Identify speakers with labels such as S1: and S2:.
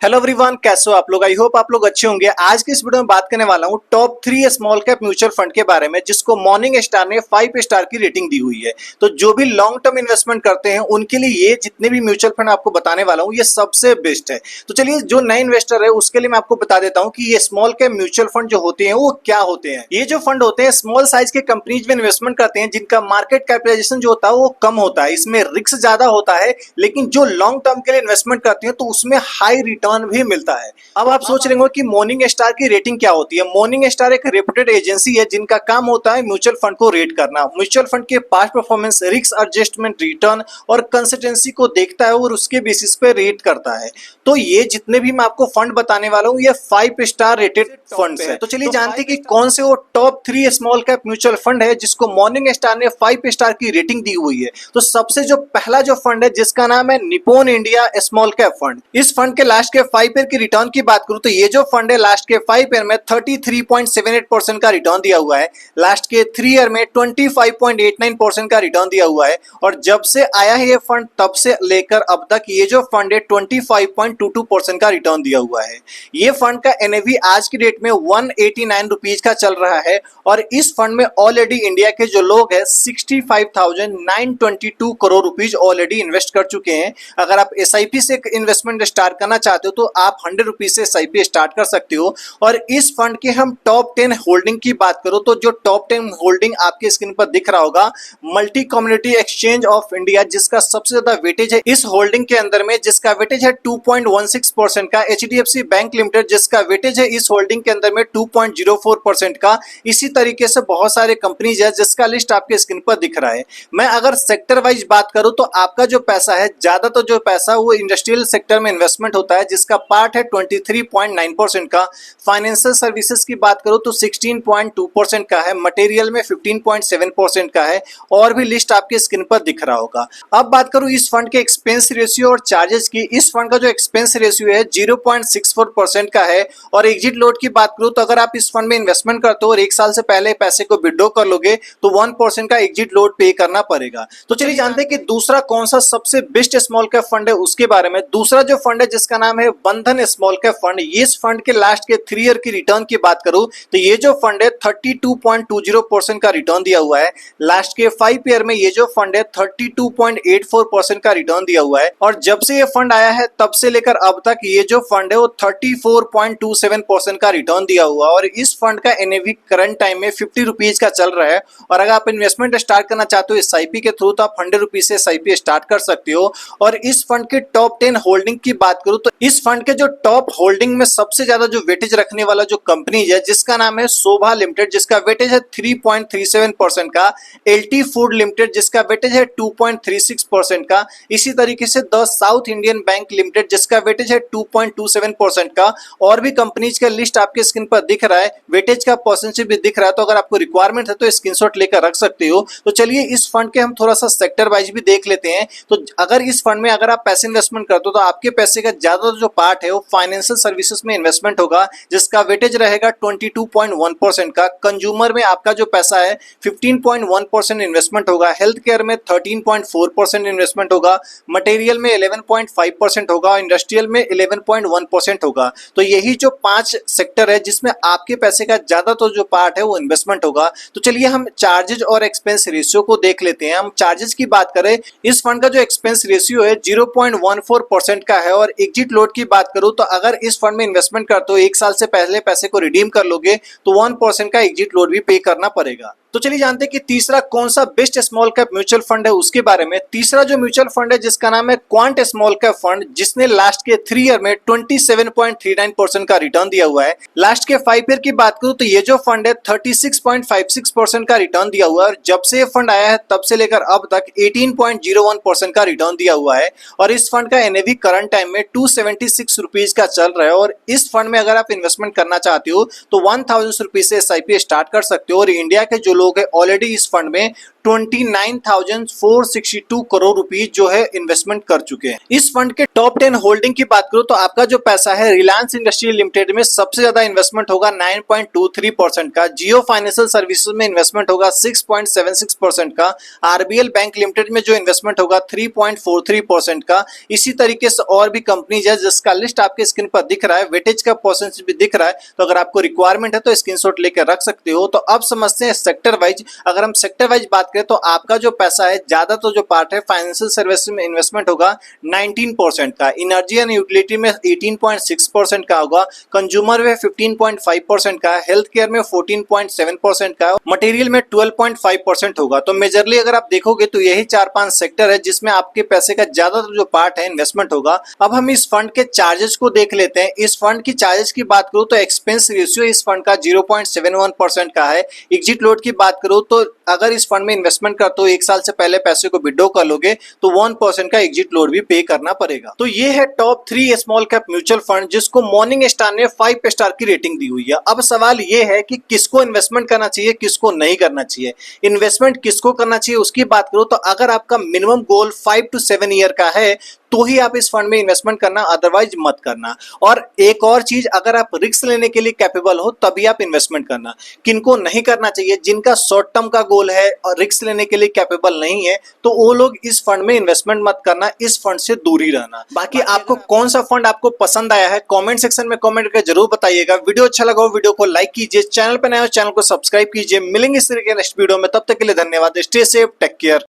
S1: Hello everyone, कैसे हो आप लोग। आई होप आप लोग अच्छे होंगे। आज की इस वीडियो में बात करने वाला हूँ top 3 small cap mutual fund के बारे में, जिसको मॉर्निंग स्टार ने 5 स्टार की रेटिंग दी हुई है। तो जो भी लॉन्ग टर्म इन्वेस्टमेंट करते हैं उनके लिए ये जितने भी म्यूचुअल फंड आपको बताने वाला हूँ ये सबसे बेस्ट है। तो चलिए, जो नए इन्वेस्टर है उसके लिए मैं आपको बता देता हूँ कि ये स्मॉल कैप म्यूचुअल फंड जो होते हैं वो क्या होते हैं। ये जो फंड होते हैं स्मॉल साइज के कंपनीज में इन्वेस्टमेंट करते हैं, जिनका मार्केट कैपिटलाइजेशन जो होता है वो कम होता है, इसमें रिस्क ज्यादा होता है, लेकिन जो लॉन्ग टर्म के लिए इन्वेस्टमेंट करते हैं तो उसमें हाई रिटर्न भी मिलता है। अब आप सोच रहे हो कि मॉर्निंग स्टार की रेटिंग क्या होती है। मॉर्निंग स्टार एक रेप्यूटेड एजेंसी है जिनका काम होता है म्यूचुअल फंड को रेट करना। म्यूचुअल फंड के past performance, risk adjustment, return और कंसिस्टेंसी को देखता है और उसके बेसिस पे रेट करता है। तो ये जितने भी मैं आपको फंड बताने वाला हूँ ये 5 स्टार रेटेड फंड है। तो चलिए जानते हैं कि कौन से वो top 3 small cap mutual fund है जिसको मॉर्निंग स्टार ने 5 स्टार की रेटिंग दी हुई है। तो सबसे जो पहला जो फंड है जिसका नाम है Nippon India small cap fund. इस फंड के लास्ट के 5 ईयर की रिटर्न की बात करूं तो ये जो फंड है लास्ट के 5 ईयर में 33.78% का रिटर्न दिया हुआ है। लास्ट के 3 ईयर में 25.89% का रिटर्न दिया हुआ है। और जब से आया है ये फंड तब से लेकर अब तक ये जो फंड है 25.22% का रिटर्न दिया हुआ है। ये फंड का एनएवी आज की डेट में 189 रुपीज का चल रहा है। और इस फंड में ऑलरेडी इंडिया के जो लोग हैं 65,922 करोड़ रुपीज ऑलरेडी इन्वेस्ट कर चुके हैं। अगर आप एसआईपी से इन्वेस्टमेंट स्टार्ट करना चाहते हो तो आप 100 रुपीज से एसआईपी स्टार्ट कर सकते हो। और इस फंड के हम टॉप 10 होल्डिंग की बात करो तो जो टॉप 10 होल्डिंग आपके स्क्रीन पर दिख रहा होगा, multi community exchange of India जिसका सबसे ज्यादा वेटेज है इस होल्डिंग के अंदर में, जिसका वेटेज है 2.16% का। एचडीएफसी बैंक लिमिटेड जिसका वेटेज है इस होल्डिंग के अंदर में 2.04% का। इसी तरीके से बहुत सारे कंपनीज है जिसका लिस्ट आपके स्क्रीन पर दिख रहा है। मैं अगर सेक्टर वाइज बात करूं तो आपका जो पैसा है, ज्यादातर जो पैसा वो इंडस्ट्रियल सेक्टर में इन्वेस्टमेंट होता है जिसका पार्ट है 23.9% का। फाइनेंशियल सर्विसेज की बात करूं तो 16.2% का है। मटेरियल में 15.7% का है। और भी लिस्ट आपके स्क्रीन पर दिख रहा होगा। अब बात करूं इस फंड के एक्सपेंस रेशियो और चार्जेस की। इस फंड का जो एक्सपेंस रेशियो है 0.64% का है। और एग्जिट लोड की बात करूं तो अगर आप इस फंड में इन्वेस्टमेंट करते हो और 1 साल से पहले पैसे को विड्रॉ कर लोगे तो 1% का एग्जिट लोड पे करना पड़ेगा। तो चलिए जानते हैं कि दूसरा कौन सा सबसे बेस्ट स्मॉल कैप फंड है उसके बारे में। दूसरा जो फंड है जिसका नाम है बंधन स्मॉल कैप फंड। इस फंड के लास्ट के 3 ईयर की रिटर्न की बात करूं तो ये जो फंड है 32.20% का रिटर्न दिया हुआ है। लास्ट के 5 ईयर में ये जो फंड है 32.84% का रिटर्न दिया हुआ है। और जब से ये फंड आया है तब से लेकर अब तक ये जो फंड है वो 34.27% का रिटर्न दिया हुआ है। और इस फंड का एनएवी करंट टाइम में 50 रुपीज का चल रहा है। और अगर आप इन्वेस्टमेंट स्टार्ट करना चाहते हो एसआईपी के थ्रू तो आप 100 रुपीज से एसआईपी स्टार्ट कर सकते हो। और इस फंड के टॉप 10 होल्डिंग की बात करूं तो इस फंड के जो टॉप होल्डिंग में सबसे ज्यादा जो वेटेज रखने वाला जो कंपनी है जिसका नाम है शोभा लिमिटेड जिसका वेटेज है 3.37% का। एलटी फूड लिमिटेड जिसका वेटेज है 2.36% का। इसी तरीके से the south Indian bank limited जिसका वेटेज है 2.27% का। और भी कंपनीज का लिस्ट आपके स्क्रीन पर दिख रहा है, वेटेज का परसेंटेज भी दिख रहा है। तो अगर आपको रिक्वायरमेंट है तो स्क्रीनशॉट लेकर रख सकते हो। तो चलिए इस फंड के हम थोड़ा सा सेक्टर वाइज भी देख लेते हैं। तो अगर इस फंड में अगर आप पैसे इन्वेस्टमेंट करते हो तो आपके पैसे का ज्यादा जो पार्ट है वो फाइनेंशियल सर्विसेज में इन्वेस्टमेंट होगा जिसका वेटेज रहेगा 22.1% का। कंज्यूमर में आपका जो पैसा है 15.1% इन्वेस्टमेंट होगा। हेल्थ केयर में 13.4% इन्वेस्टमेंट होगा। मटेरियल में 11.5% होगा। इंडस्ट्रियल में 11.1% होगा। तो यही जो 5 सेक्टर है जिसमें आपके पैसे का ज्यादा तो जो पार्ट है वो इन्वेस्टमेंट होगा। तो चलिए हम चार्जेज और एक्सपेंस रेशियो को देख लेते हैं। हम चार्जेस की बात करें, इस फंड का जो एक्सपेंस रेशियो है 0.14% का है। और एग्जिट लोड की बात करूं तो अगर इस फंड में इन्वेस्टमेंट करते हो 1 साल से पहले पैसे को रिडीम कर लोगे तो 1% का एग्जिट लोड भी पे करना पड़ेगा। तो चलिए जानते हैं कि तीसरा कौन सा best small cap mutual fund है उसके बारे में। तीसरा जो म्यूचुअल फंड है जिसका नाम है क्वांट स्मॉल कैप फंड, जिसने लास्ट के 3 ईयर में 27.39% का रिटर्न दिया हुआ है। लास्ट के 5 ईयर की बात करूं तो ये जो फंड है 36.56% का रिटर्न दिया हुआ है। और जब से ये फंड आया है तब से लेकर अब तक 18.01% का रिटर्न दिया हुआ है। और इस फंड का एनएवी करंट टाइम में 276 रुपीज का चल रहा है। और इस फंड में अगर आप इन्वेस्टमेंट करना चाहते हो तो 1000 रुपीज से एसआईपी स्टार्ट कर सकते हो। और इंडिया के जो लोग हैं ऑलरेडी इस फंड में 29,462 करोड़ रुपीज जो है इन्वेस्टमेंट कर चुके हैं। इस फंड के टॉप 10 होल्डिंग की बात करूं तो आपका जो पैसा है रिलायंस इंडस्ट्रियल लिमिटेड में सबसे ज्यादा इन्वेस्टमेंट होगा 9.23% का, जियो फाइनेंशियल सर्विसेज में इन्वेस्टमेंट होगा 6.76% का, आरबीएल बैंक लिमिटेड में जो इन्वेस्टमेंट होगा 3.43% का। इसी तरीके से और भी कंपनीज है जिसका लिस्ट आपके स्क्रीन पर दिख रहा है, वेटेज का परसेंटेज भी दिख रहा है, तो अगर आपको रिक्वायरमेंट है तो स्क्रीनशॉट लेकर रख सकते हो। तो अब समझते हैं सेक्टर वाइज। अगर हम सेक्टर वाइज बात करें तो आपका जो पैसा है ज्यादा तो जो पार्ट है फाइनेंशियल सर्विस में इन्वेस्टमेंट होगा 19% का, एनर्जी एंड यूटिलिटी में 18.6% का होगा, कंज्यूमर में 15.5% का, हेल्थ केयर में 14.7% का, मटेरियल में 12.5% होगा। तो मेजरली अगर आप देखोगे तो यही 4-5 सेक्टर है जिसमें आपके पैसे का ज्यादातर जो पार्ट है इन्वेस्टमेंट होगा। अब हम इस फंड के चार्जेस को देख लेते हैं। इस फंड की चार्जेस की बात करूं तो एक्सपेंस रेशियो इस फंड का 0.71% का है। एग्जिट लोड की बात करूं तो अगर इस फंड में इन्वेस्टमेंट करते हो 1 साल से पहले पैसे को विड्रॉ कर लोगे तो 1% का एग्जिट लोड भी पे करना पड़ेगा। तो ये है top 3 small cap mutual fund जिसको मॉर्निंग स्टार ने 5 स्टार की रेटिंग दी हुई है। अब सवाल ये है कि किसको इन्वेस्टमेंट करना चाहिए, किसको नहीं करना चाहिए। इन्वेस्टमेंट किसको करना चाहिए उसकी बात करूं तो अगर आपका मिनिमम गोल 5 to 7 ईयर का है तो ही आप इस फंड में इन्वेस्टमेंट करना, अदरवाइज मत करना। और एक और चीज, अगर आप रिस्क लेने के लिए कैपेबल हो तभी आप इन्वेस्टमेंट करना। किनको नहीं करना चाहिए, जिनका शॉर्ट टर्म का गोल है और रिस्क लेने के लिए कैपेबल नहीं है तो वो लोग इस फंड में इन्वेस्टमेंट मत करना, इस फंड से दूर ही रहना। बाकी आपको कौन सा फंड आपको पसंद आया है कमेंट सेक्शन में कमेंट करके जरूर बताइएगा। वीडियो अच्छा लगा हो वीडियो को लाइक कीजिए, चैनल पर नए हो चैनल को सब्सक्राइब कीजिए। मिलेंगे इस तरह के नेक्स्ट वीडियो में, तब तक के लिए धन्यवाद। Stay safe, take care.